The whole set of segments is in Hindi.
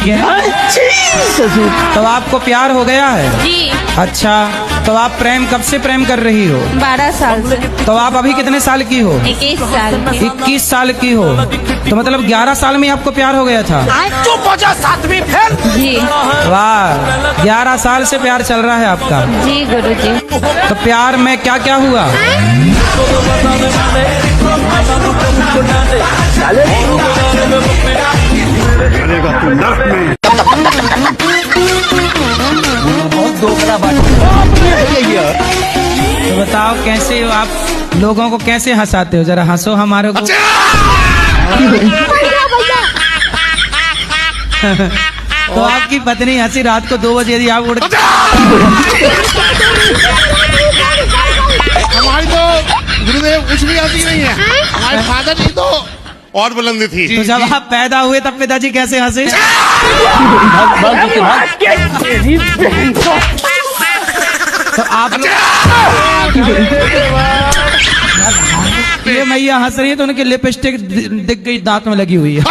क्या? तो आपको प्यार हो गया है? जी। अच्छा, तो आप प्रेम कब से प्रेम कर रही हो? 12 साल से। तो आप अभी कितने साल की हो? 21 साल की। 21 साल की हो, तो मतलब 11 साल में आपको प्यार हो गया था? चुप हो जा, सातवीं फेल। जी। वाह, 11 साल से प्यार चल रहा है आपका। जी गुरुजी। तो प्यार में क्या क्या हुआ? तो बताओ कैसे हो आप, लोगों को कैसे हंसाते हो? जरा हंसो हमारे को। तो आपकी पत्नी हंसी रात को 2 बजे यदि आप उड़ हमारी तो गुरुदेव कुछ भी आती नहीं है, हमारे फादर जी तो और बुलंदी थी। तो जब आप पैदा हुए तब पिताजी कैसे हंसे? तो आप ये मैया हंस रही है तो उनकी लिपस्टिक दिख गई, दांत में लगी हुई है।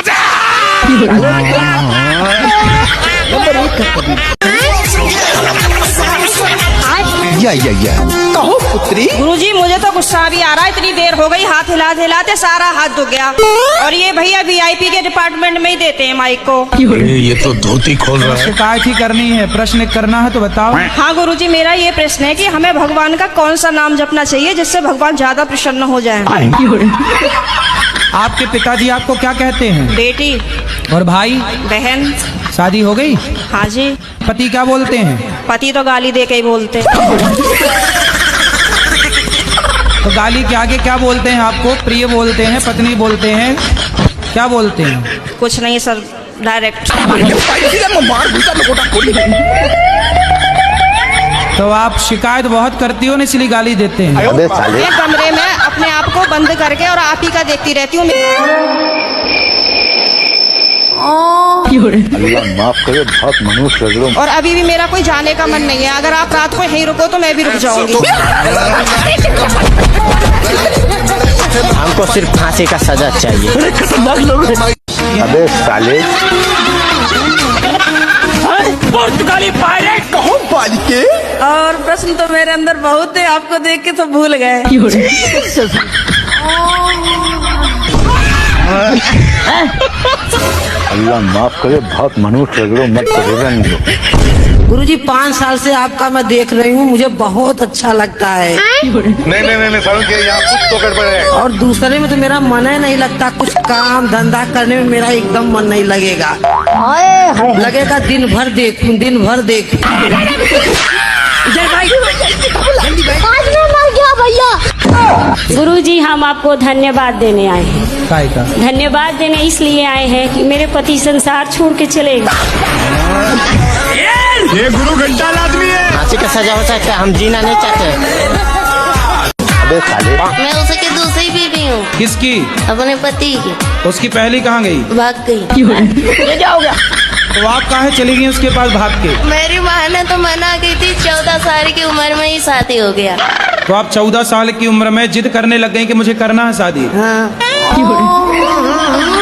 कहो पुत्री। गुरुजी मुझे तो गुस्सा भी आ रहा है, इतनी देर हो गई, हाथ हिलाते हिलाते सारा हाथ दुख गया। और ये भैया VIP के डिपार्टमेंट में ही देते हैं माइक को। ये तो धोती खोल रहा है। शिकायत ही करनी है, प्रश्न करना है तो बताओ। हाँ गुरुजी, मेरा ये प्रश्न है कि हमें भगवान का कौन सा नाम जपना चाहिए जिससे भगवान ज्यादा प्रसन्न हो जाए? आपके पिताजी आपको क्या कहते हैं? बेटी। और भाई बहन। शादी हो गई? हाँ जी। पति क्या बोलते हैं? पति तो गाली दे के ही बोलते। तो गाली के आगे क्या बोलते हैं आपको? प्रिय बोलते हैं, पत्नी बोलते हैं, क्या बोलते हैं? कुछ नहीं सर, डायरेक्ट। तो आप शिकायत बहुत करती हो ना, इसलिए गाली देते हैं। मैं कमरे में अपने आप को बंद करके और आप ही का देखती रहती हूँ। अल्लाह माफ करे, बहुत मनुष्य लग रहा हूं। और अभी भी मेरा कोई जाने का मन नहीं है, अगर आप रात को यहीं रुको तो मैं भी रुक जाऊंगी। हमको सिर्फ फांसी का सजा चाहिए। अबे साले, पुर्तगाली पायरेट कहो बालिके। और प्रश्न तो मेरे अंदर बहुत है, आपको देख के तो भूल गए। अल्लाह माफ करे, बहुत मनुष्य लग रहा हूं, मत करो। गुरुजी 5 साल से आपका मैं देख रही हूँ, मुझे बहुत अच्छा लगता है। नहीं समझ के, यहाँ कुछ तो गड़बड़ है। और दूसरे में तो मेरा मन ही नहीं लगता, कुछ काम धंधा करने में मेरा एकदम मन नहीं लगेगा। लगेगा दिन भर देखूं, दिन भर देखूं। गुरुजी हम आपको धन्यवाद देने आए हैं। काय का? धन्यवाद देने इसलिए आए हैं कि मेरे पति संसार छोड़ के चले गए। ये गुरु घंटा आदमी है। फांसी का सजा होता है क्या? हम जीना नहीं चाहते। अबे साले, मैं उसकी दूसरी बीवी हूँ, किसकी? अपने पति की। उसकी पहली कहाँ गई? भाग गई। ये क्या हो गया? तो आप काहे चली गई उसके पास भाग के? मेरी माँ ने तो मना की थी, 14 साल की उम्र में ही शादी हो गया। तो आप 14 साल की उम्र में जिद करने लग गई कि मुझे करना है शादी? हाँ।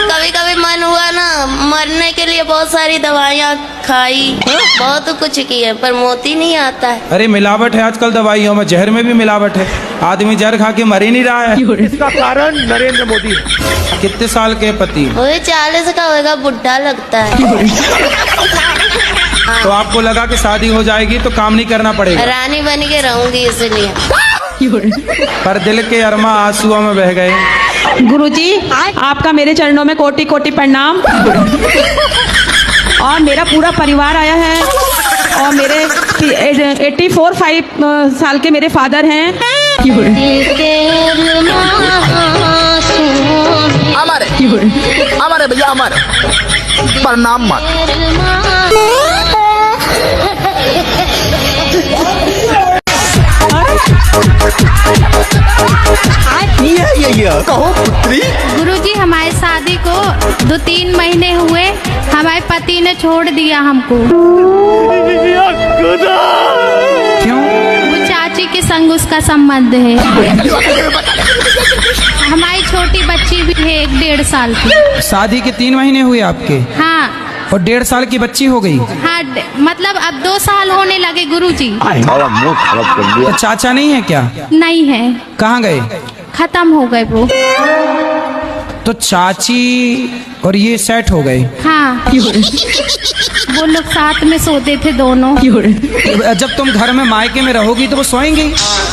कभी कभी मन हुआ ना, मरने के लिए बहुत सारी दवाइयाँ खाई, बहुत कुछ किया, पर मोती नहीं आता है। अरे मिलावट है आजकल दवाइयों में, जहर में भी मिलावट है। आदमी जहर खा के मर ही नहीं रहा है। इसका कारण नरेंद्र मोदी। कितने साल के पति? वही 40 का होगा, बुढ़ा लगता है। तो आपको लगा कि शादी हो जाएगी तो काम नहीं करना पड़ेगा? रानी बन के रहूंगी इसलिए। पर दिल के अरमा आंसुओं में बह गए। गुरुजी आपका मेरे चरणों में कोटि कोटि प्रणाम। और मेरा पूरा परिवार आया है, और मेरे 84-5 साल के मेरे फादर हैं। हमारे भैया हमारे प्रणाम मत। कहो पुत्री। गुरुजी हमारी शादी को 2-3 महीने हुए, हमारे पति ने छोड़ दिया हमको। क्यों? वो चाची के संग उसका संबंध है। हमारी छोटी बच्ची भी है 1-1.5 साल की। शादी के 3 महीने हुए आपके? हाँ, और 1.5 साल की बच्ची हो गई। हाँ मतलब अब 2 साल होने लगे गुरुजी। सारा मूड खराब कर दिया। तो चाचा नहीं है क्या? नहीं है, कहाँ गए? खत्म हो गए वो। तो चाची और ये सेट हो गए। हाँ वो लोग साथ में सोते थे दोनों। जब तुम घर में मायके में रहोगी तो वो सोएंगे?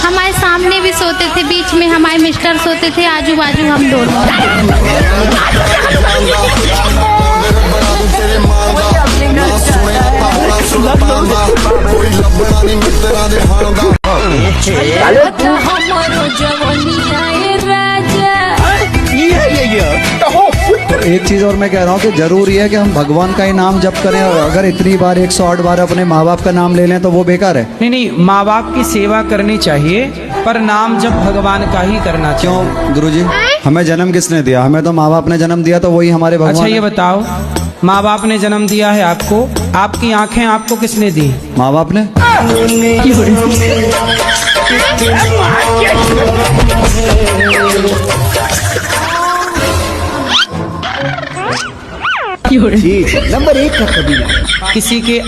हमारे सामने भी सोते थे, बीच में हमारे मिस्टर सोते थे, आजू बाजू हम दोनों। एक चीज और मैं कह रहा हूँ कि जरूरी है कि हम भगवान का ही नाम जप करें, और अगर इतनी बार 108 बार अपने माँ बाप का नाम ले लें तो वो बेकार है। नहीं नहीं, माँ बाप की सेवा करनी चाहिए, पर नाम जब भगवान का ही करना चाहिए। क्यों गुरुजी, हमें जन्म किसने दिया? हमें तो माँ बाप ने जन्म दिया, तो वही हमारे भगवान। अच्छा ये है। बताओ, माँ बाप ने जन्म दिया है आपको, आपकी आंखें आपको किसने दी? माँ बाप ने। नंबर 1 का कबीला। किसी के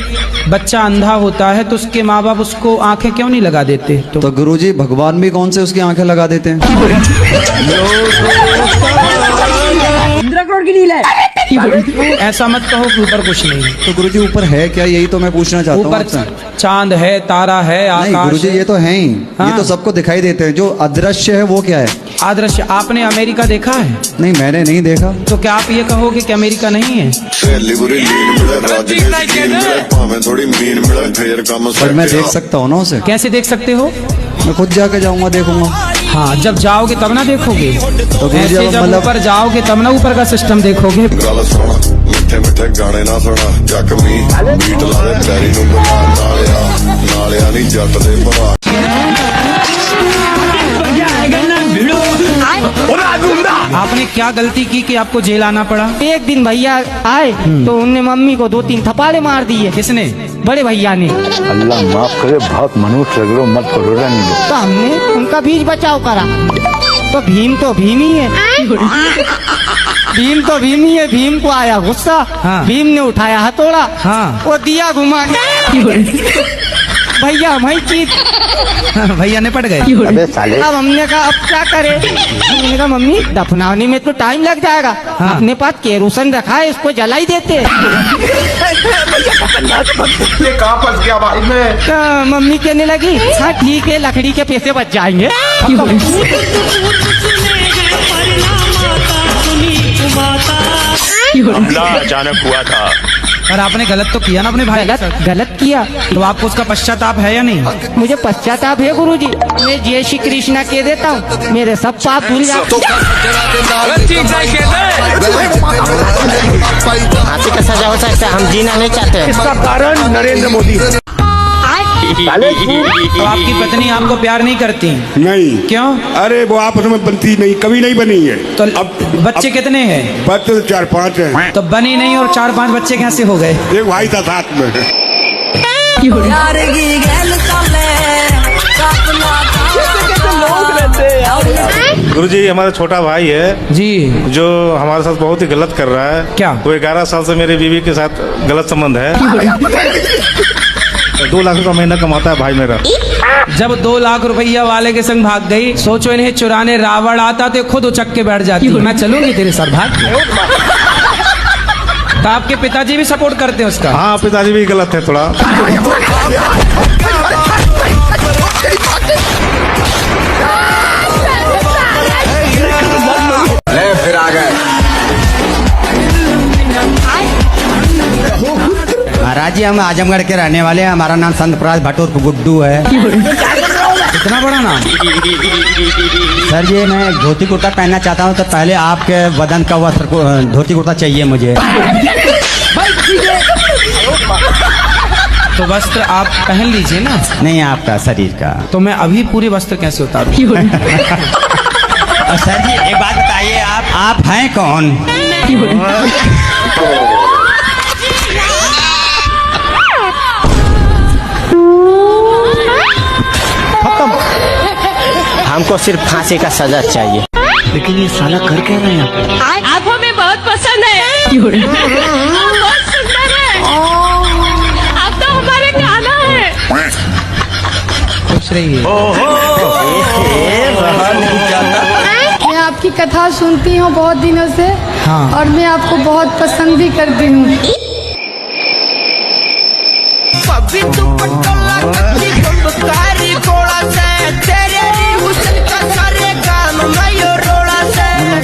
बच्चा अंधा होता है तो उसके माँ बाप उसको आंखें क्यों नहीं लगा देते? तो गुरुजी भगवान भी कौन से उसकी आंखें लगा देते हैं? ऐसा मत कहो कि ऊपर कुछ नहीं है। तो गुरुजी ऊपर है क्या? यही तो मैं पूछना चाहता हूँ ऊपर आपसे। चांद है, तारा है, नहीं आकाश गुरुजी, है। ये तो है ही। हाँ। ये तो सबको दिखाई देते हैं। जो अदृश्य है वो क्या है? आदर्श, आपने अमेरिका देखा है? नहीं मैंने नहीं देखा। तो क्या आप ये कहोगे कि अमेरिका नहीं है? पर मैं देख सकता हूँ ना उसे। कैसे देख सकते हो? मैं खुद जाके जाऊंगा, देखूंगा। हाँ, जब जाओगे तब ना देखोगे। तो गुरुजी ऐसे अब जब मतलब ऊपर जाओगे तब ना ऊपर का सिस्टम देखोगे। मिठे मिठे गाने ना सुना जख्मी बीट लावे पैरी नूं बना नालिया नहीं जट दे भरा। आपने क्या गलती की कि आपको जेल आना पड़ा? एक दिन भैया आए तो उनने मम्मी को 2-3 थप्पड़े मार दिए। किसने? बड़े भैया ने। अल्लाह माफ करे, बहुत मनुष्य लग रहे हो, मत करो रहने दो। तो हमने उनका बीच बचाव करा। तो भीम तो भीम ही है। भीम तो भीम ही है। भीम को आया गुस्सा। हाँ। भीम ने उठाया हथौड़ा। हाँ। वो दिया घुमा के भैया मैं चीज। भैया ने पड़ गए। अबे साले। अब हमने कहा अब क्या करे? हमने कहा मम्मी दफनाने में तो टाइम लग जाएगा। हाँ। अपने पास केरोसिन रखा है, इसको जला ही देते। कहाँ फंस गया भाई मैं? तो मम्मी कहने लगी हाँ ठीक है, लकड़ी के पैसे बच जाएंगे। हमला अचानक हुआ था। और आपने गलत तो किया ना अपने भाई के साथ। गलत किया। तो आपको उसका पश्चाताप है या नहीं? मुझे पश्चाताप है गुरुजी। मैं जय श्री कृष्णा कह देता हूँ, मेरे सब पाप धुल जाते। फांसी का सजा हो सकता है, हम जीना नहीं चाहते। इसका कारण नरेंद्र मोदी। तो आपकी पत्नी आपको प्यार नहीं करती? नहीं। क्यों? अरे वो आपस में बनती नहीं, कभी नहीं बनी है। तो बच्चे कितने हैं? बच्चे 4-5 हैं। तो बनी नहीं और 4-5 बच्चे कैसे हो गए? एक भाई था साथ में। गुरुजी हमारा छोटा भाई है जी, जो हमारे साथ बहुत ही गलत कर रहा है। क्या? वो 11 साल से मेरी बीवी के साथ गलत संबंध है। 2 लाख रुपया महीना कमाता है भाई मेरा। जब 2 लाख रुपया वाले के संग भाग गई, सोचो इन्हें चुराने रावण आता तो खुद उचक के बैठ जाती। मैं चलूंगी तेरे साथ, भाग। तो आपके पिताजी भी सपोर्ट करते हैं उसका? हाँ, पिताजी भी गलत है थोड़ा। फिर आ गए। महाराज जी हम आजमगढ़ के रहने वाले हैं। हमारा नाम संत प्रकाश भट्ट उर्फ गुड्डू है। इतना बड़ा नाम? सर जी मैं धोती कुर्ता पहनना चाहता हूँ, तो पहले आपके बदन का वस्त्र धोती कुर्ता चाहिए मुझे। तो वस्त्र आप पहन लीजिए ना। नहीं आपका शरीर का। तो मैं अभी पूरे वस्त्र कैसे उतारूं? और सर जी एक बात बताइए, आप हैं कौन? हमको सिर्फ फांसी का सजा चाहिए। लेकिन ये साला कर क्या रहे हैं? आप हमें बहुत पसंद है। बहुत सुंदर रहिए। मैं आपकी कथा सुनती हूँ बहुत दिनों से। हाँ। और मैं आपको बहुत पसंद भी करती हूँ।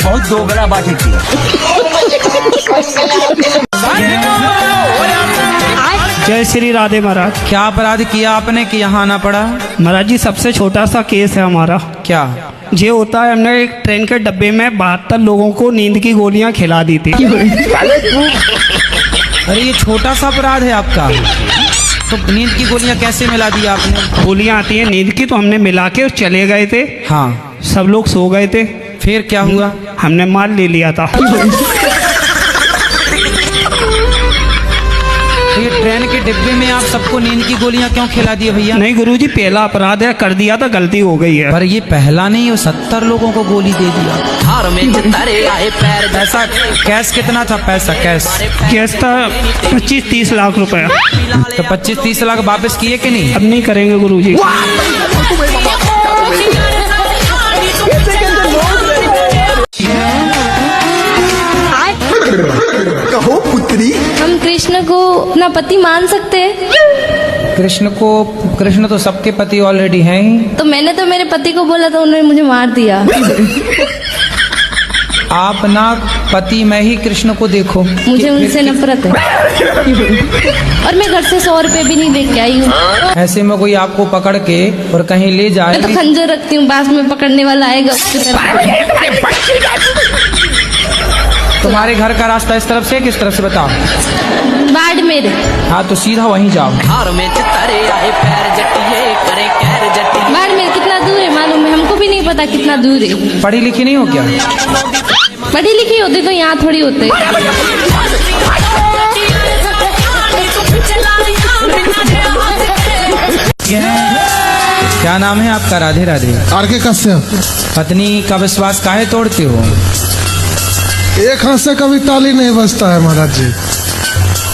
बहुत दोगला बात की। जय श्री राधे महाराज। क्या अपराध किया आपने कि यहाँ आना पड़ा? महाराज जी सबसे छोटा सा केस है हमारा। क्या? ये होता है, हमने एक ट्रेन के डब्बे में 72 लोगों को नींद की गोलियां खिला दी थी। अरे ये छोटा सा अपराध है आपका, तो नींद की गोलियां कैसे मिला दी आपने? गोलियां आती हैं नींद की, तो हमने मिला के चले गए थे। हाँ। सब लोग सो गए थे। फिर क्या हुआ? हमने माल ले लिया था। तो ये ट्रेन के डिब्बे में आप सबको नींद की गोलियां क्यों खिला दी भैया? नहीं गुरुजी, पहला अपराध है, कर दिया था, गलती हो गई है। पर ये पहला नहीं, 70 लोगों को गोली दे दिया। पैसा कैश कितना था? पैसा कैश था 25-30 लाख रुपए। तो 25-30 लाख वापस किए कि नहीं? अब नहीं करेंगे गुरुजी। कहो पुत्री, हम कृष्ण को अपना पति मान सकते हैं? कृष्ण तो सबके पति ऑलरेडी हैं ही। तो मैंने तो मेरे पति को बोला था, उन्होंने मुझे मार दिया। आप ना पति में ही कृष्ण को देखो। मुझे उनसे नफरत है। और मैं घर से 100 रुपए भी नहीं लेके आई हूँ। ऐसे में कोई आपको पकड़ के और कहीं ले जाए? मैं तो खंजर रखती हूँ, पास में पकड़ने वाला आएगा उसकी तरफ। तुम्हारे घर का रास्ता इस तरफ से किस तरफ से बताओ? बाड़मेर। हाँ तो सीधा वहीं जाओ। बाड़मेर कितना दूर है मालूम है? हमको भी नहीं पता कितना दूर है। पढ़ी लिखी नहीं हो क्या? पढ़ी लिखी होती तो यहाँ थोड़ी होते। क्या नाम है आपका? राधे राधे। आरके कश्यप। पत्नी का विश्वास काहे तोड़ते हो? एक हाथ से कभी ताली नहीं बजता है महाराज जी।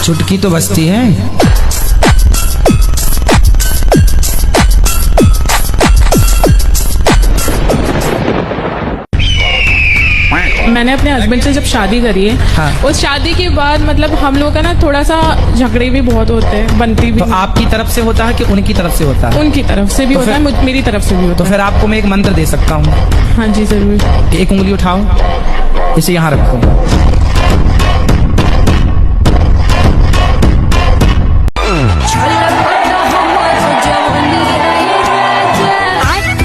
चुटकी तो बजती है। मैंने अपने हस्बैंड से जब शादी करी है, हाँ। उस शादी के बाद मतलब हम लोग का ना थोड़ा सा झगड़े भी बहुत होते हैं, बनती भी। तो आपकी तरफ से होता है कि उनकी तरफ से होता है? उनकी तरफ से भी तो होता है, मेरी तरफ से भी होता तो फिर आपको मैं एक मंत्र दे सकता हूँ। हाँ जी जरूर। एक उंगली उठाओ, इसे यहाँ रखो।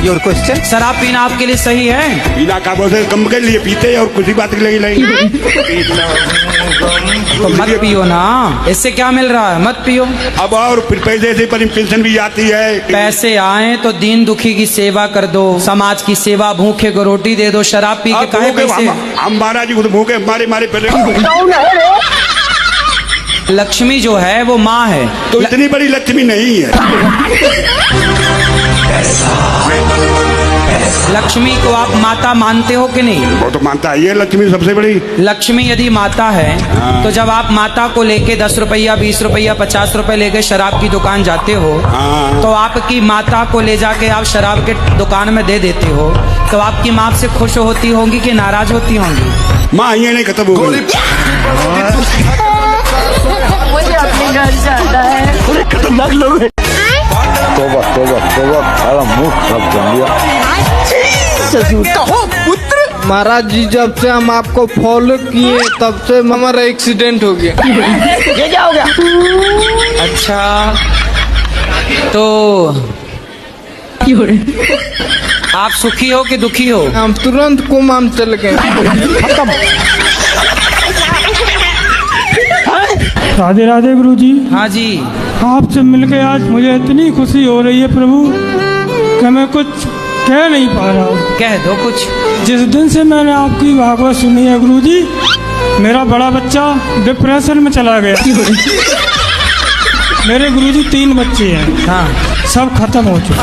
Your question. शराब पीना आपके लिए सही है? पीना का बोलते कम के लिए पीते और कुछ ही बात के लिए नहीं। तो मत पियो ना, इससे क्या मिल रहा है? मत पियो। अब और फिर पैसे से पर पेंशन भी आती है। पैसे आए तो दीन दुखी की सेवा कर दो, समाज की सेवा, भूखे को रोटी दे दो। शराब पी के काहे पैसे? हम महाराज जी खुद भूखे मारे पहले। लक्ष्मी जो है वो माँ है। तो इतनी बड़ी लक्ष्मी नहीं है। लक्ष्मी को आप माता मानते हो कि नहीं? वो तो मानता है, ये लक्ष्मी सबसे बड़ी। लक्ष्मी यदि माता है तो जब आप माता को लेके 10 रुपया, 20 रुपया, 50 रुपए लेके शराब की दुकान जाते हो, तो आपकी माता को ले जाके आप शराब के दुकान में दे देते हो, तो आपकी माँ से खुश होती होंगी कि नाराज होती होंगी? माँ ये नहीं खत्म हो गई। मुझे अपने घर जाना है। खतरनाक लोग हैं। तोबा तोबा तोबा, सारा मुंह खराब कर दिया। कहो पुत्र। महाराज जी जब से हम आपको फॉलो किए तब से हमारा एक्सीडेंट हो गया। ये क्या हो गया? अच्छा तो आप सुखी हो कि दुखी हो? हम तुरंत कुमाम चल गए। राधे राधे गुरु जी। हाँ जी। आपसे मिलके आज मुझे इतनी खुशी हो रही है प्रभु कि मैं कुछ कह नहीं पा रहा हूँ। कह दो कुछ। जिस दिन से मैंने आपकी भागवत सुनी है गुरु जी, मेरा बड़ा बच्चा डिप्रेशन में चला गया। मेरे गुरु जी 3 बच्चे हैं। हाँ। सब खत्म हो चुके।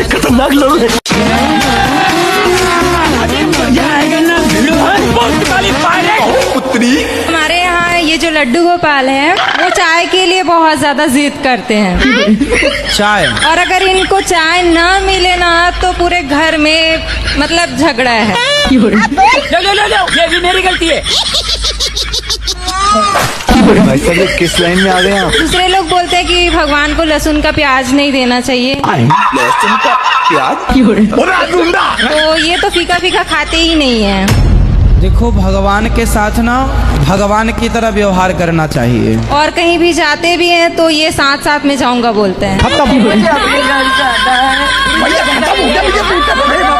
खतरनाक लोग हैं। पुत्री। हमारे यहाँ ये जो लड्डू गोपाल हैं, वो चाय के लिए बहुत ज्यादा जिद करते हैं। चाय? और अगर इनको चाय ना मिले ना तो पूरे घर में मतलब झगड़ा है। लो, ये भी मेरी गलती है। भाई साहब ये किस लाइन में आ गए आप? दूसरे लोग बोलते हैं कि भगवान को लहसुन का प्याज नहीं देना चाहिए। लहसुन का प्याज? तो ये तो फीका फीका खाते ही नहीं है। देखो, भगवान के साथ ना भगवान की तरह व्यवहार करना चाहिए। और कहीं भी जाते भी हैं तो ये साथ साथ में जाऊंगा बोलते हैं।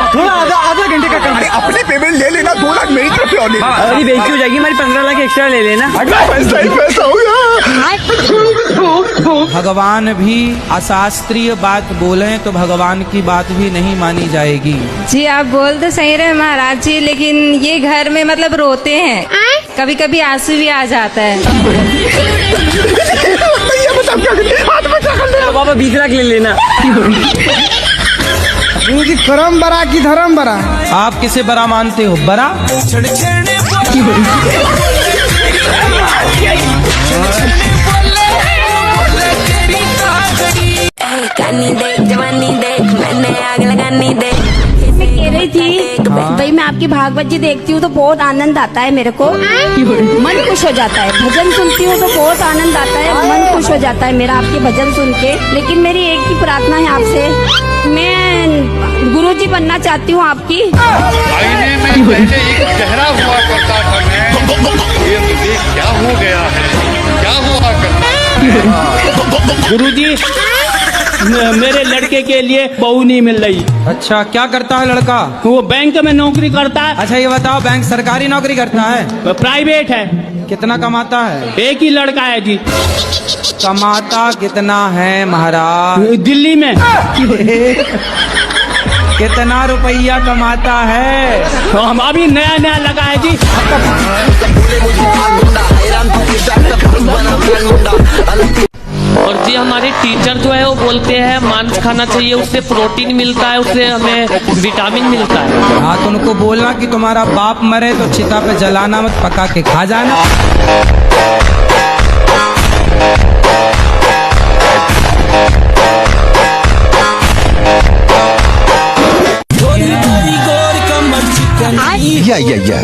थोड़ा आधा घंटे का काम। अपने पेमेंट ले लेना, 2 लाख मेरी तरफ से और लेना। अरे बेइज्जती हो जाएगी हमारी, 15 लाख एक्स्ट्रा ले लेना। पैसा ही पैसा होगा। भगवान भी अशास्त्रीय बात बोले तो भगवान की बात भी नहीं मानी जाएगी। जी आप बोल तो सही रहे महाराज जी, लेकिन ये घर में मतलब रोते हैं, कभी कभी आंसू भी आ जाता है। बाबा 20 लाख ले लेना। इनकी करम बरा की धर्म बरा। आप किसे बड़ा मानते हो? बड़ा? मैं कह रही थी भाई, मैं आपकी भागवत जी देखती हूँ तो बहुत आनंद आता है मेरे को, मन खुश हो जाता है। भजन सुनती हूँ तो बहुत आनंद आता है, मन खुश हो जाता है मेरा आपके भजन सुन के। लेकिन मेरी एक ही प्रार्थना है आपसे, मैं गुरुजी बनना चाहती हूँ आपकी। आईने में पहले एक चेहरा हुआ करता था मैं, ये मुझे क्या हो गया है, क्या हुआ करता है? गुरुजी मेरे लड़के के लिए बहू नहीं मिल रही। अच्छा, क्या करता है लड़का? वो बैंक में नौकरी करता है। अच्छा ये बताओ, बैंक सरकारी नौकरी करता है? प्राइवेट है। कितना कमाता है? एक ही लड़का है जी। कमाता कितना है महाराज? दिल्ली में। कितना रुपया कमाता है? तो हम अभी नया नया लगा है जी। और जी हमारे टीचर जो है वो बोलते हैं मांस खाना चाहिए, उससे प्रोटीन मिलता है, उससे हमें विटामिन मिलता है। हाँ, तो उनको बोलना कि तुम्हारा बाप मरे तो चिता पे जलाना मत, पका के खा जाना।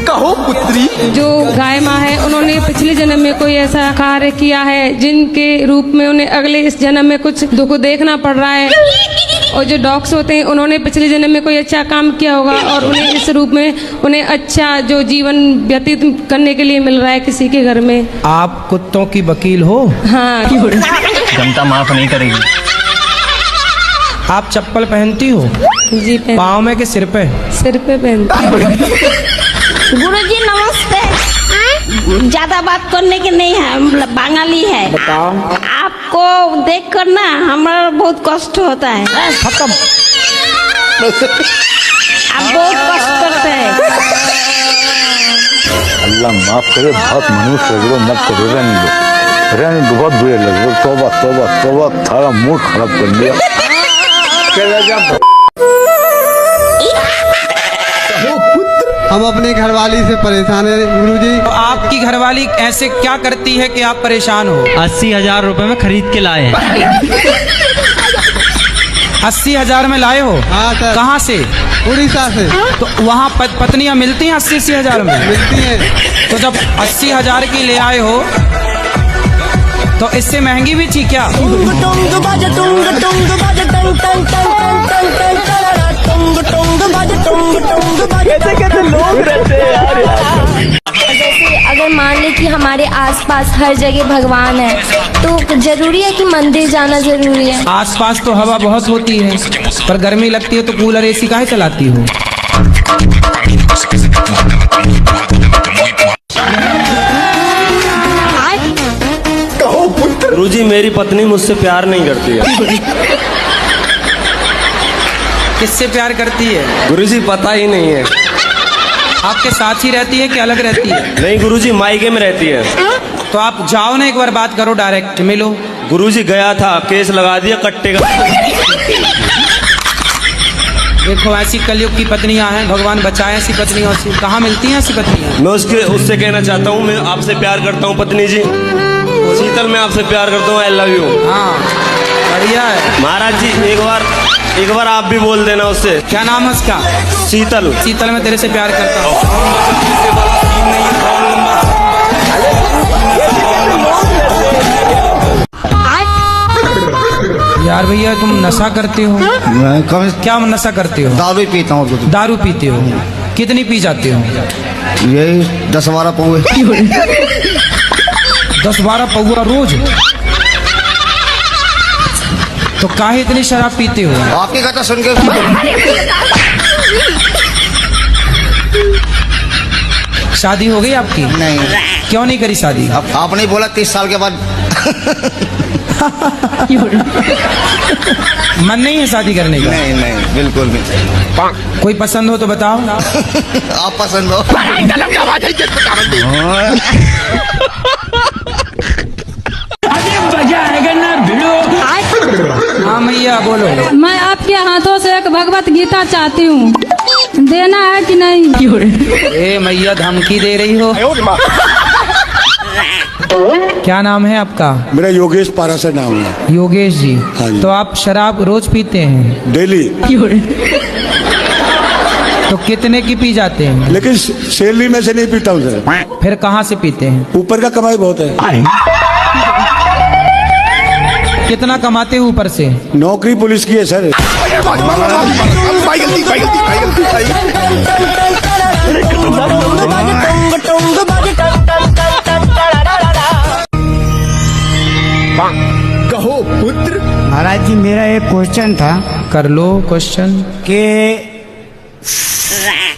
कहो पुत्री। जो गाय माँ है उन्होंने पिछले जन्म में कोई ऐसा कार्य किया है जिनके रूप में उन्हें अगले इस जन्म में कुछ दुख देखना पड़ रहा है। और जो डॉग्स होते हैं उन्होंने पिछले जन्म में कोई अच्छा काम किया होगा और उन्हें इस रूप में उन्हें अच्छा जो जीवन व्यतीत करने के लिए मिल रहा है किसी के घर में। आप कुत्तों की वकील हो? हाँ। जनता माफ नहीं करेगी। आप चप्पल पहनती हो? जी पाँव में कि सिर पे? सिर पे पहनती। गुरुजी नमस्ते। ज्यादा बात करने की नहीं है, हम बंगाली है। बताओ। आपको देख कर ना हमारा बहुत कष्ट होता है। खत्म। आप बहुत कष्ट करते हैं। अल्लाह माफ करे, बहुत मनुष्य लग रहे, मत करो, रहने दो, बहुत बुरे लग रहे। तौबा तौबा तौबा, थारा मूड खराब कर दिया। हम अपनी घरवाली से परेशान है गुरुजी। तो आपकी घरवाली ऐसे क्या करती है कि आप परेशान हो? 80,000 रुपए में खरीद के लाए हैं। 80,000 में लाए हो? हाँ सर। कहाँ से? उड़ीसा से। तो वहाँ पत्नियाँ मिलती हैं 80,000 में? मिलती हैं। तो जब 80,000 की ले आए हो तो इससे महंगी भी थी क्या? कैसे लोग रहते हैं यार। जैसे अगर मान ले कि हमारे आसपास हर जगह भगवान है तो जरूरी है कि मंदिर जाना जरूरी है? आसपास तो हवा बहुत होती है, पर गर्मी लगती है तो कूलर एसी काहे चलाती हो? गुरुजी मेरी पत्नी मुझसे प्यार नहीं करती है। किससे प्यार करती है? गुरुजी पता ही नहीं है। आपके साथ ही रहती है कि अलग रहती है? नहीं गुरुजी मायके में रहती है। तो आप जाओ ना, एक बार बात करो, डायरेक्ट मिलो। गुरुजी गया था, केस लगा दिया कट्टे का। देखो ऐसी कलयुग की पत्नियां हैं, भगवान बचाए ऐसी पत्नियों से। कहाँ मिलती हैं ऐसी पत्नियां? मैं उससे कहना चाहता हूँ, मैं आपसे प्यार करता हूँ पत्नी जी। शीतल, मैं आपसे प्यार करता हूँ, आई लव यू। हाँ बढ़िया है। महाराज जी एक बार आप भी बोल देना उससे। क्या नाम है उसका? शीतल। शीतल, मैं तेरे से प्यार करता हूँ। यार भैया तुम नशा करते हो? क्या नशा करते हो? दारू पीता हूँ। दारू पीते हो? कितनी पी जाते हो? यही 10-12 पौवे। 10-12 पौवा रोज? तो काहे इतनी शराब पीते हो? आपकी कथा सुन के। शादी हो गई आपकी? नहीं। क्यों नहीं करी शादी? आपने बोला 30 साल के बाद। मन नहीं है शादी करने का? नहीं बिल्कुल नहीं। कोई पसंद हो तो बताओ। आप पसंद हो? हाँ मैया बोलो। मैं आपके हाथों से एक भगवत गीता चाहती हूँ, देना है कि नहीं? ए मैया धमकी दे रही हो? क्या नाम है आपका? मेरा योगेश पारासर नाम है। योगेश जी। हाँ जी। तो आप शराब रोज पीते हैं? डेली। तो कितने की पी जाते हैं? लेकिन सैलरी में से नहीं पीता हूँ सर। फिर कहाँ से पीते हैं? ऊपर का कमाई बहुत है। कितना कमाते हो ऊपर से? नौकरी पुलिस की है सर। कहो पुत्र। महाराज जी मेरा एक क्वेश्चन था। कर लो क्वेश्चन। कि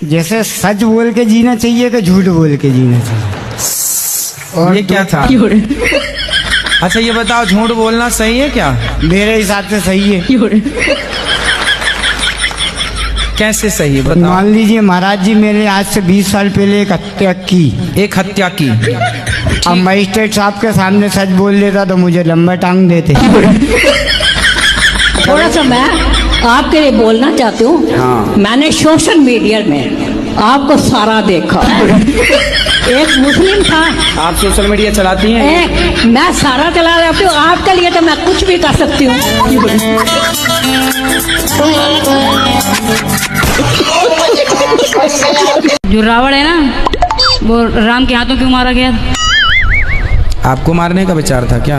जैसे सच बोल के जीना चाहिए कि झूठ बोल के जीना चाहिए? और ये क्या था? अच्छा ये बताओ, झूठ बोलना सही है क्या? मेरे हिसाब से सही है। कैसे सही है बताओ? मान लीजिए महाराज जी, मैंने आज से 20 साल पहले एक हत्या की। एक हत्या की? अब मजिस्ट्रेट साहब के सामने सच बोल लेता तो मुझे लंबा टांग देते। थोड़ा सा मैं आपके लिए बोलना चाहती हूँ। हाँ। मैंने सोशल मीडिया में आपको सारा देखा। एक मुस्लिम था। आप सोशल मीडिया चलाती हैं? मैं सारा चला रही हूँ, आपके लिए तो मैं कुछ भी कर सकती हूँ। जो रावण है ना, वो राम के हाथों क्यों मारा गया? आपको मारने का विचार था क्या?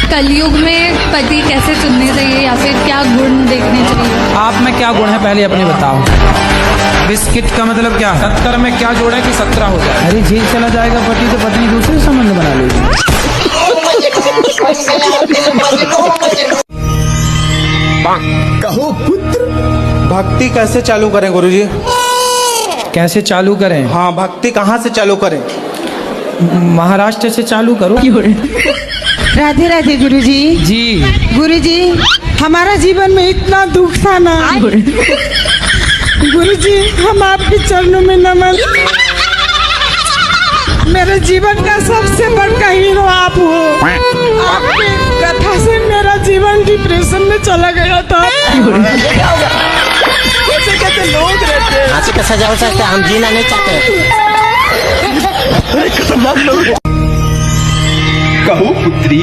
कलयुग में पति कैसे चुनने चाहिए या फिर क्या गुण देखने चाहिए? आप में क्या गुण है पहले अपने बताओ। बिस्किट का मतलब क्या है? 70 में क्या जोड़ा कि 17 हो जाए? अरे जेल चला जाएगा पति तो पत्नी दूसरे संबंध बना लेगी। कहो पुत्र। भक्ति कैसे चालू करें गुरुजी? कैसे चालू करें? हाँ, भक्ति कहाँ से चालू करें? महाराष्ट्र से चालू करो। राधे राधे गुरुजी। जी गुरुजी, हमारा जीवन में इतना दुख था ना। गुरुजी, हम आपके चरणों में नमन। मेरे जीवन का सबसे बड़ा हीरो आप हो। आपकी कथा से मेरा जीवन डिप्रेशन में चला गया था। कैसे कैसे लोग रहते हैं। फांसी का सजा हो सकता है, हम जीना नहीं चाहते। कहो पुत्री।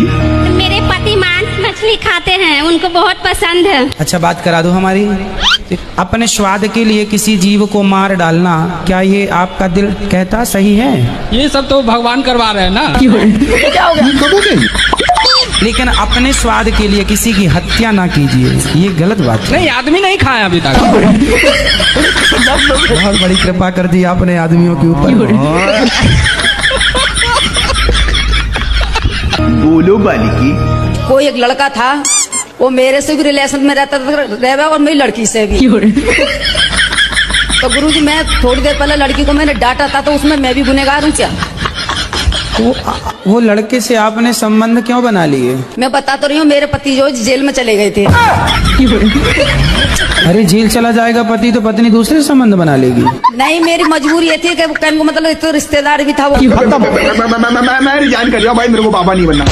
मेरे पति मांस मछली खाते हैं, उनको बहुत पसंद है। अच्छा बात करा दो हमारी। अपने स्वाद के लिए किसी जीव को मार डालना, क्या ये आपका दिल कहता सही है? ये सब तो भगवान करवा रहे हैं ना। क्या हो गया? लेकिन अपने स्वाद के लिए किसी की हत्या ना कीजिए, ये गलत बात है। नहीं, आदमी नहीं खाया अभी तक। बहुत बड़ी कृपा कर दी आपने आदमियों के ऊपर। बोलो बालिकी। कोई एक लड़का था, वो मेरे से भी रिलेशन में रहता था और मेरी लड़की से भी। तो गुरुजी, मैं थोड़ी देर पहले लड़की को मैंने डांटा था, तो उसमें मैं भी गुनहगार हूँ क्या? वो लड़के से आपने संबंध क्यों बना लिए? मैं बता तो रही हूँ, मेरे पति जो जेल में चले गए थे। अरे जेल चला जाएगा पति तो पत्नी दूसरे संबंध बना लेगी? नहीं, मेरी मजबूरी ये थी कि कहने को मतलब तो रिश्तेदार भी था वो। मैं रिजाइन कर दिया भाई, मेरे को बाबा नहीं बनना।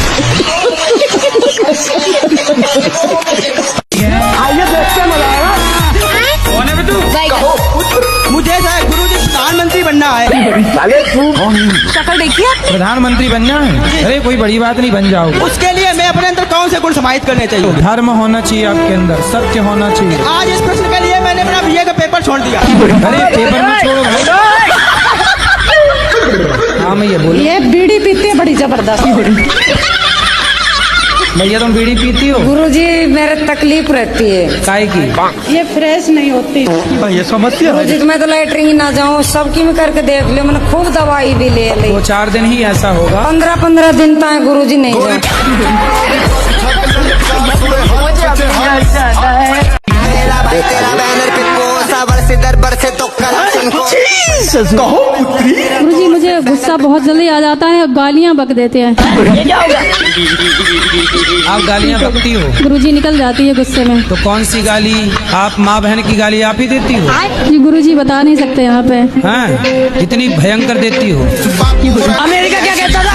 आइए देखते मजा आएगा। मुझे गुरुजी प्रधानमंत्री बनना है। शक्ल देखिए आपने। प्रधानमंत्री बनना है? अरे कोई बड़ी बात नहीं, बन जाओ। उसके लिए मैं अपने अंदर कौन से गुण समाहित करने चाहिए? धर्म होना चाहिए आपके अंदर, सत्य होना चाहिए। आज इस प्रश्न के लिए मैंने अपना बीए का पेपर छोड़ दिया। अरे पेपर में छोड़ो भाई। हाँ मैं ये बोलूं, ये बीड़ी पीते हैं बड़ी जबरदस्त। भैया तुम बीड़ी पीती हो? गुरुजी मेरे तकलीफ रहती है। काय की? ये फ्रेश नहीं होती। ये समस्या है। गुरुजी मैं तो लैटरिन ना जाऊँ, सबकी में करके देख लियो, मैंने खूब दवाई भी ले ली। 2-4 दिन ही ऐसा होगा। 15-15 दिन तक गुरुजी नहीं जाए। गुरुजी मुझे गुस्सा बहुत जल्दी आ जाता है, गालियाँ बक देते हैं। आप गालियाँ बकती हो? गुरुजी निकल जाती है गुस्से में। तो कौन सी गाली? आप माँ बहन की गाली आप ही देती हो? जी गुरुजी बता नहीं सकते यहाँ पे। हाँ, इतनी भयंकर देती हो? अमेरिका क्या कहता था?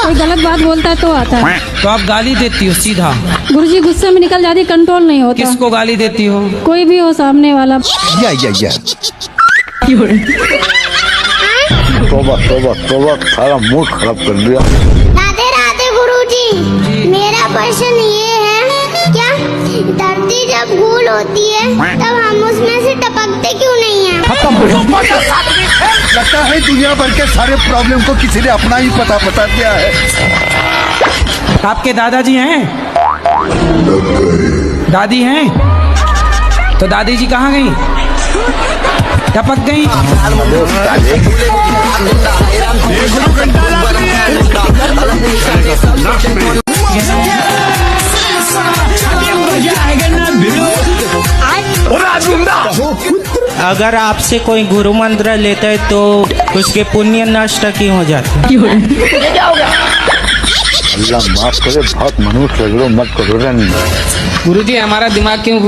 कोई गलत बात बोलता है तो आता है। तो आप गाली देती हो सीधा? गुरुजी गुस्से में निकल जाती, कंट्रोल नहीं होता। किसको गाली देती हो? कोई भी हो सामने वाला। तोबा तोबा तोबा, सारा मूड खराब कर दिया। राधे राधे गुरुजी, मेरा प्रश्न ये है, क्या धरती जब गोल होती है तब हम उसमें से टपकते क्यों नहीं हैं? लगता है दुनिया भर के सारे प्रॉब्लम को किसी ने अपना ही पता बता दिया है। आपके दादाजी हैं? दादी हैं? तो दादी जी कहाँ गई? टपक गई? अगर आपसे कोई गुरु मंत्र लेता है तो उसके पुण्य नष्ट क्यों हो जाते? अल्लाह माफ करे, बहुत मनुष्य लग मत करो। गुरुजी हमारा दिमाग क्यों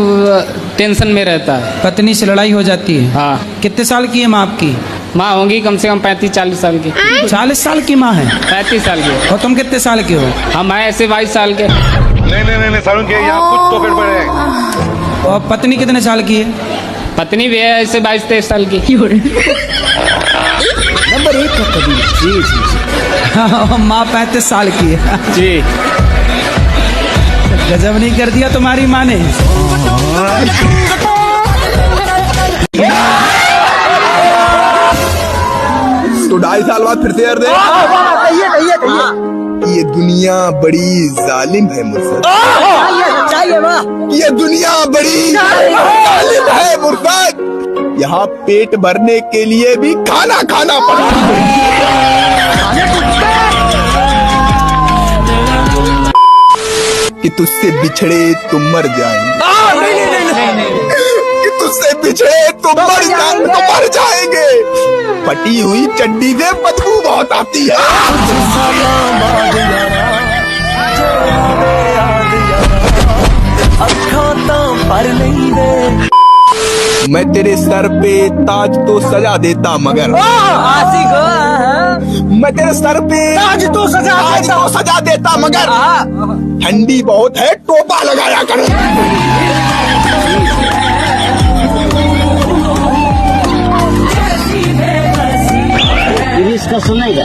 टेंशन में रहता है? पत्नी से लड़ाई हो जाती है? हाँ। कितने साल की है माँ आपकी? माँ होंगी कम से कम 35-40 साल की। 40 साल की माँ है? 35 साल की। और तुम कितने साल के हो? हम हैं ऐसे 22 साल के। नहीं सारुण के यहाँ कुछ तो गड़बड़ है। और पत्नी कितने साल की है? पत्नी भी है ऐसे 22-23 साल की। नंबर 1 का कबीर जी। माँ 35 साल की है। जी गजब नहीं कर दिया तुम्हारी माँ ने। तो 2.5 साल बाद फिर से यार दे। ये दुनिया बड़ी जालिम है मुर्शद। ये दुनिया बड़ी जालिम है मुर्शद। यहाँ पेट भरने के लिए भी खाना खाना पड़ता कि तुझसे बिछड़े तुम मर जाएंगे। कि तुझसे बिछड़े तुम मर जाएंगे। फटी हुई चड्डी से बदबू बहुत आती है। मैं तेरे सर पे ताज तो सजा देता मगर मैं तेरे सर पे ताज तो सजा देता मगर ठंडी बहुत है, टोपा लगाया कर। इसका सुनेगा।